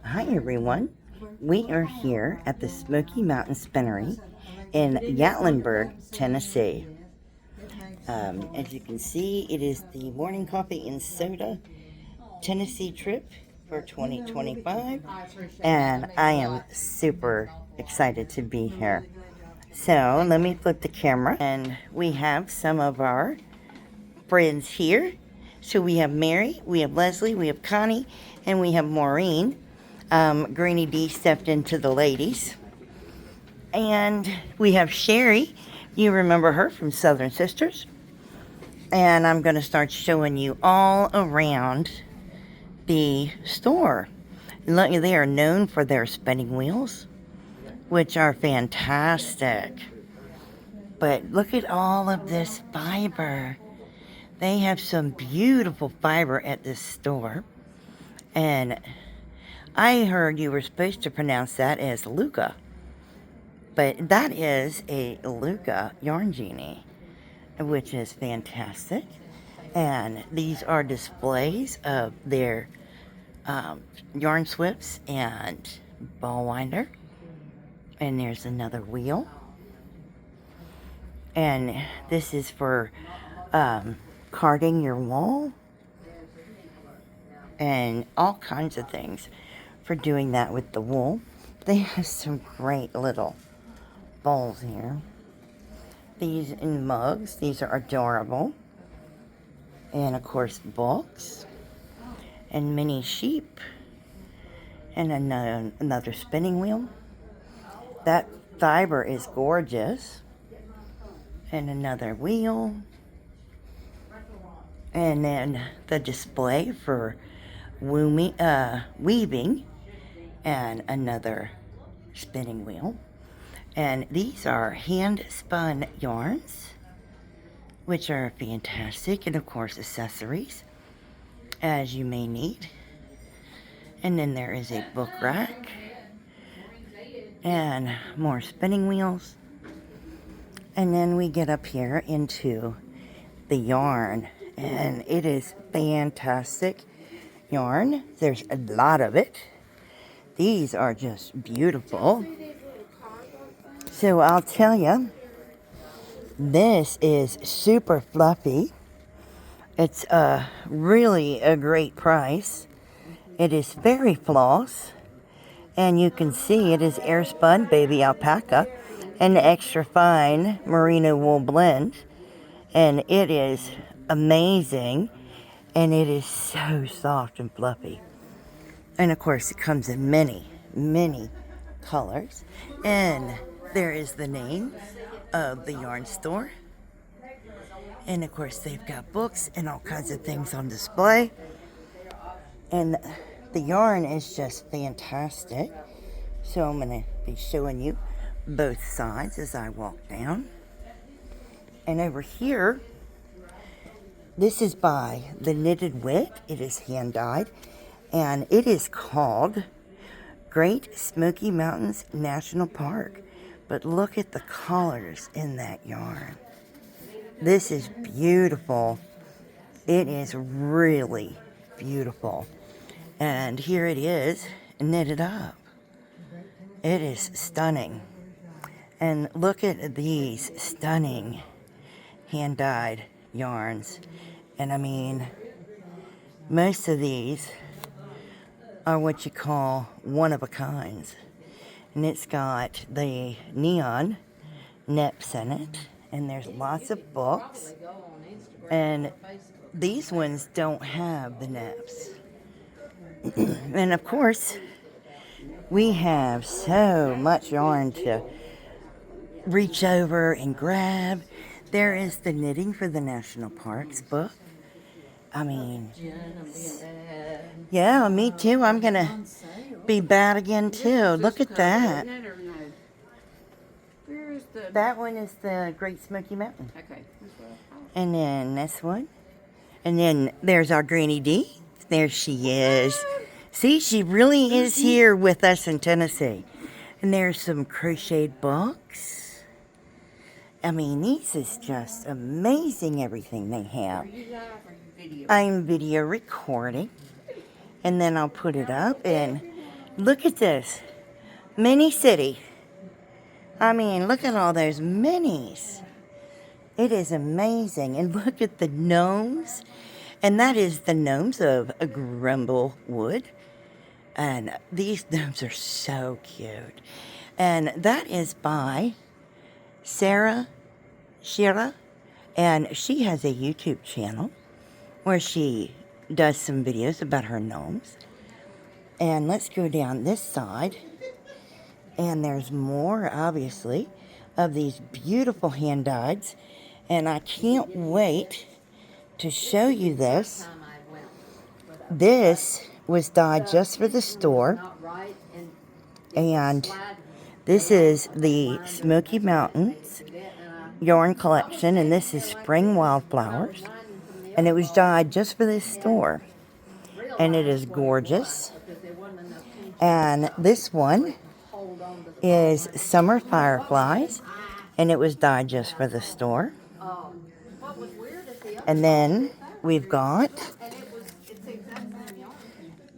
Hi everyone. We are here at the Smoky Mountain Spinnery in Gatlinburg, Tennessee. As you can see, it is the Morning Coffee and Soda Tennessee trip for 2025, and I am super excited to be here. So let me flip the camera, and we have some of our friends here. So we have Mary, we have Leslie, we have Connie, and we have Maureen. Greenie D stepped into the ladies. And we have Sherry. You remember her from Southern Sisters. And I'm going to start showing you all around the store. Look, they are known for their spinning wheels, which are fantastic. But look at all of this fiber. They have some beautiful fiber at this store. And I heard you were supposed to pronounce that as Luca. But that is a Luca yarn genie, which is fantastic. And these are displays of their yarn swips and ball winder. And there's another wheel. And this is for carding your wall. And all kinds of things for doing that with the wool. They have some great little bowls here. These in mugs. These are adorable. And of course books. And mini sheep. And another spinning wheel. That fiber is gorgeous. And another wheel. And then the display for weaving. And another spinning wheel. And these are hand spun yarns, which are fantastic. And of course accessories, as you may need. And then there is a book rack. And more spinning wheels. And then we get up here into the yarn. And it is fantastic yarn. There's a lot of it. These are just beautiful. So I'll tell you, this is super fluffy. It's really a great price. It is very floss. And you can see it is air spun baby alpaca and extra fine merino wool blend. And it is amazing. And it is so soft and fluffy. And of course it comes in many, many colors. And there is the name of the yarn store. And of course they've got books and all kinds of things on display. And the yarn is just fantastic. So I'm going to be showing you both sides as I walk down. And over here, this is by the Knitted Wit. It is hand dyed. And it is called Great Smoky Mountains National Park. But look at the colors in that yarn. This is beautiful. It is really beautiful. And here it is, knitted up. It is stunning. And look at these stunning hand-dyed yarns. And I mean, most of these are what you call one-of-a-kinds. And it's got the neon neps in it. And there's lots of books. And these ones don't have the neps. And of course, we have so much yarn to reach over and grab. There is the Knitting for the National Parks book. I mean, yeah, me too. I'm going to be bad again too. Look at that. That one is the Great Smoky Mountain. Okay. And then this one. And then there's our Greenie D. There she is. See, she really is here with us in Tennessee. And there's some crocheted books. I mean, this is just amazing, everything they have. I'm video recording. And then I'll put it up and look at this. Mini city. I mean, look at all those minis. It is amazing. And look at the gnomes. And that is the gnomes of Grumblewood. And these gnomes are so cute. And that is by Sarah Shira. And she has a YouTube channel where she does some videos about her gnomes. And let's go down this side. And there's more, obviously, of these beautiful hand-dyeds. And I can't wait to show you this. This was dyed just for the store. And this is the Smoky Mountains yarn collection. And this is Spring Wildflowers. And it was dyed just for this store. And it is gorgeous. And this one is Summer Fireflies, and it was dyed just for the store. And then we've got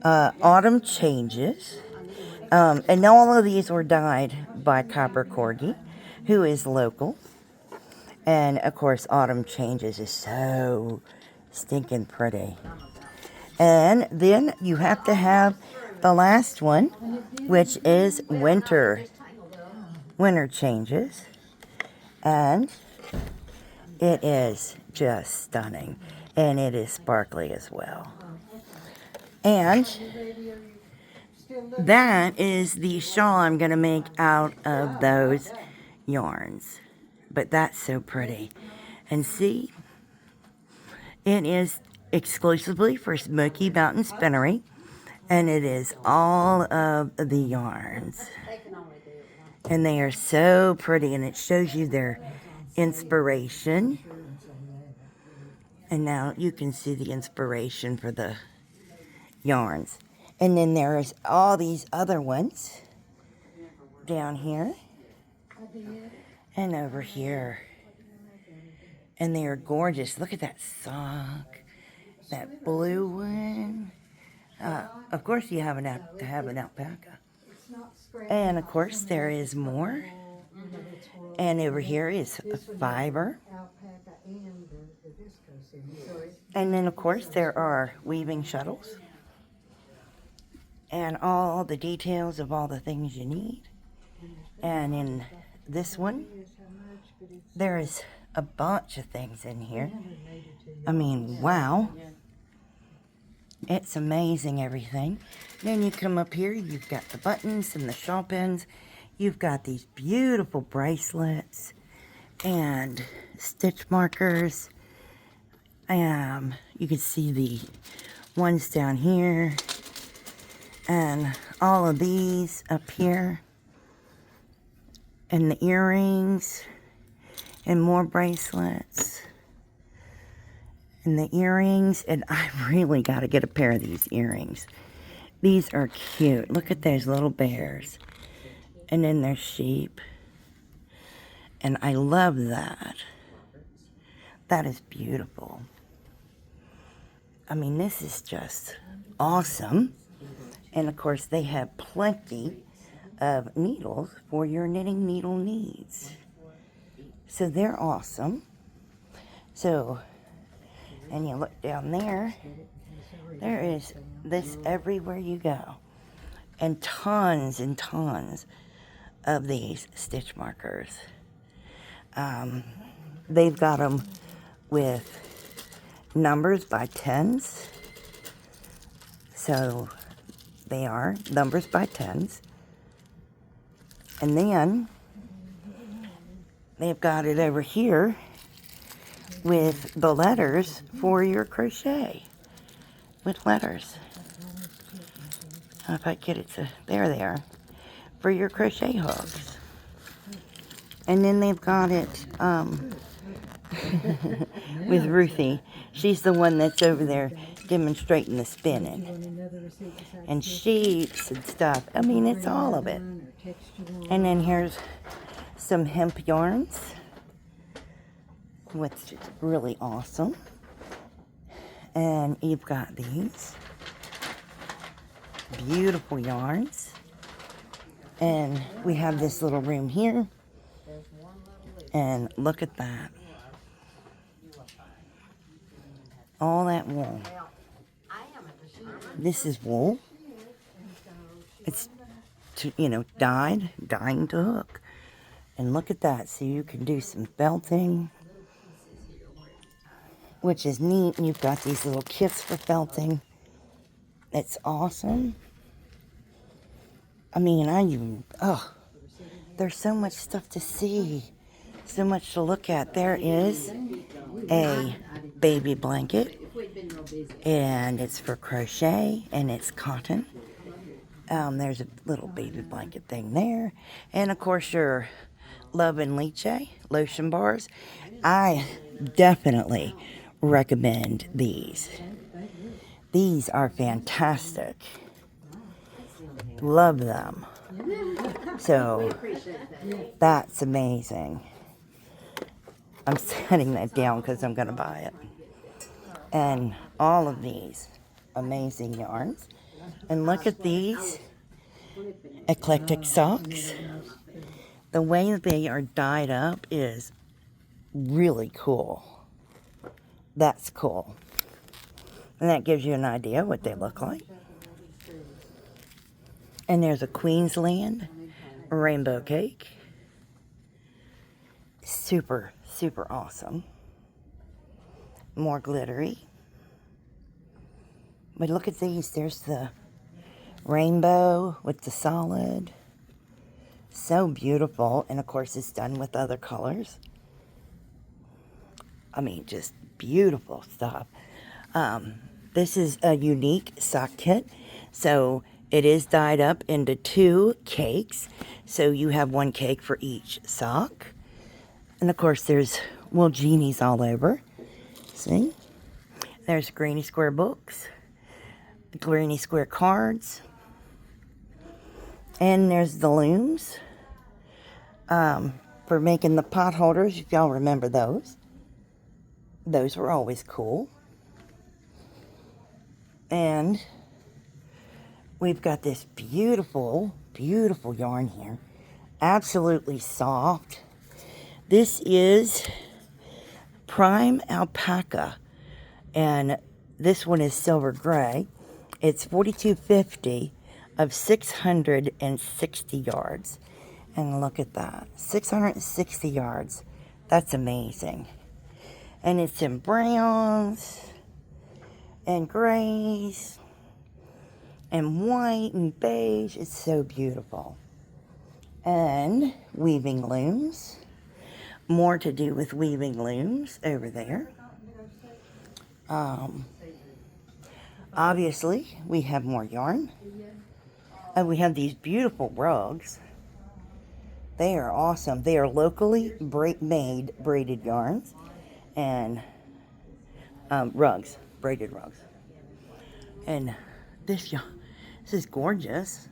Autumn Changes, and all of these were dyed by Copper Corgi, who is local. And of course, Autumn Changes is so stinking pretty. And then you have to have the last one, which is Winter Changes. And it is just stunning. And it is sparkly as well. And that is the shawl I'm going to make out of those yarns. But that's so pretty. And see, it is exclusively for Smoky Mountain Spinnery. And it is all of the yarns. And they are so pretty. And it shows you their inspiration. And now you can see the inspiration for the yarns. And then there's all these other ones down here. And over here. And they are gorgeous. Look at that sock. That blue one. Of course, you have to have an alpaca. And of course, there is more. And over here is a fiber. And then, of course, there are weaving shuttles. And all the details of all the things you need. And in this one, there is a bunch of things in here. I mean, wow. It's amazing, everything. Then you come up here, you've got the buttons and the shawl pins. You've got these beautiful bracelets and stitch markers. You can see the ones down here. And all of these up here. And the earrings. And more bracelets. And the earrings, and I really got to get a pair of these earrings. These are cute. Look at those little bears. And then there's sheep. And I love that. That is beautiful. I mean, this is just awesome. And of course, they have plenty of needles for your knitting needle needs. So they're awesome. So, and you look down there, there is this everywhere you go. And tons of these stitch markers. They've got them with numbers by tens. So they are numbers by tens. And then they've got it over here with the letters for your crochet. With letters. If I get it to, there they are. For your crochet hooks. And then they've got it with Ruthie. She's the one that's over there demonstrating the spinning. And sheets and stuff. I mean, it's all of it. And then here's some hemp yarns, which is really awesome. And you've got these. beautiful yarns. And we have this little room here. And look at that. All that wool. This is wool. It's, dying to hook. And look at that. So you can do some felting, which is neat. And you've got these little kits for felting. It's awesome. I mean, there's so much stuff to see. So much to look at. There is a baby blanket. And it's for crochet. And it's cotton. There's a little baby blanket thing there. And of course your Love and Leche lotion bars. I definitely recommend these. These are fantastic. Love them. So that's amazing. I'm setting that down because I'm going to buy it. And all of these amazing yarns. And look at these eclectic socks. The way they are dyed up is really cool. That's cool. And that gives you an idea what they look like. And there's a Queensland rainbow cake. Super, super awesome. More glittery. But look at these. There's the rainbow with the solid. So beautiful. And of course it's done with other colors. I mean, just beautiful stuff. This is a unique sock kit. So it is dyed up into 2 cakes. So you have 1 cake for each sock. And of course there's wool genies all over. See? There's Granny Square books. Granny Square cards. And there's the looms. For making the pot holders, if y'all remember those. Those were always cool. And we've got this beautiful, beautiful yarn here. Absolutely soft. This is Prime Alpaca. And this one is silver gray. It's $42.50 of 660 yards. And look at that. 660 yards. That's amazing. And it's in browns and grays and white and beige. It's so beautiful. And weaving looms. More to do with weaving looms over there. Obviously, we have more yarn. And we have these beautiful rugs. They are awesome. They are locally made braided yarns and rugs, braided rugs. And this is gorgeous.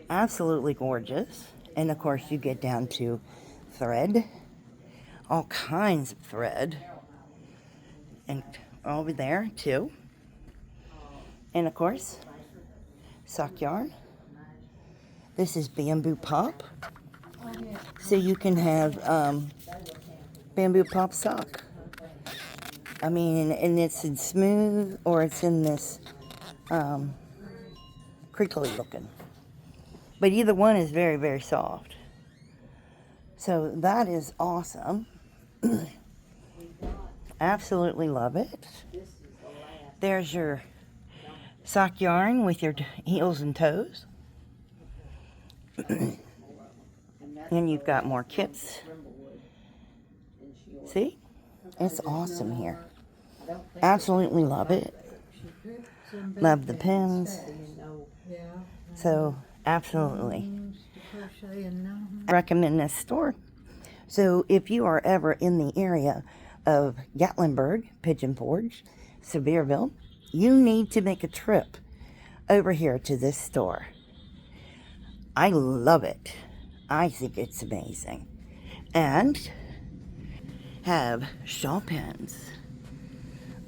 Absolutely gorgeous. And of course, you get down to thread, all kinds of thread, and over there too. And of course, sock yarn. This is bamboo pop. So you can have bamboo pop sock. I mean, and it's in smooth or it's in this crinkly looking. But either one is very, very soft. So that is awesome. Absolutely love it. There's your sock yarn with your heels and toes. And you've got more kits. See? It's awesome here. Absolutely love it. Love the pins. So, absolutely. Recommend this store. So, if you are ever in the area of Gatlinburg, Pigeon Forge, Sevierville, you need to make a trip over here to this store. I love it. I think it's amazing. And have shawl pins.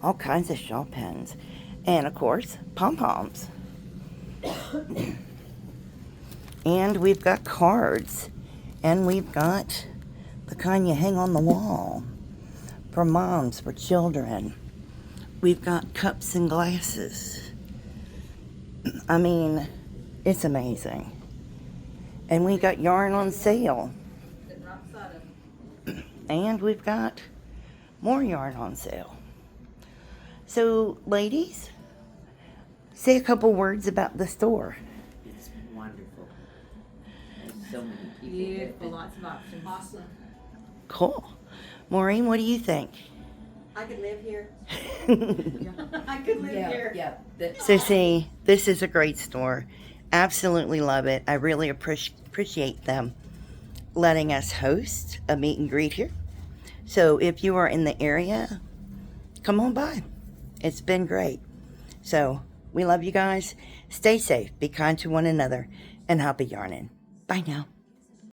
All kinds of shawl pins. And of course, pom-poms. And we've got cards. And we've got the kind you hang on the wall for moms, for children. We've got cups and glasses. I mean, it's amazing. And we got yarn on sale. And we've got more yarn on sale. So, ladies, say a couple words about the store. It's wonderful. There's so many people. Beautiful, lots of options. Awesome. Cool. Maureen, what do you think? I could live here. I could live here. Yeah. So see, this is a great store. Absolutely love it. I really appreciate them letting us host a meet and greet here. So if you are in the area, come on by. It's been great. So we love you guys. Stay safe, be kind to one another, and happy yarning. Bye now.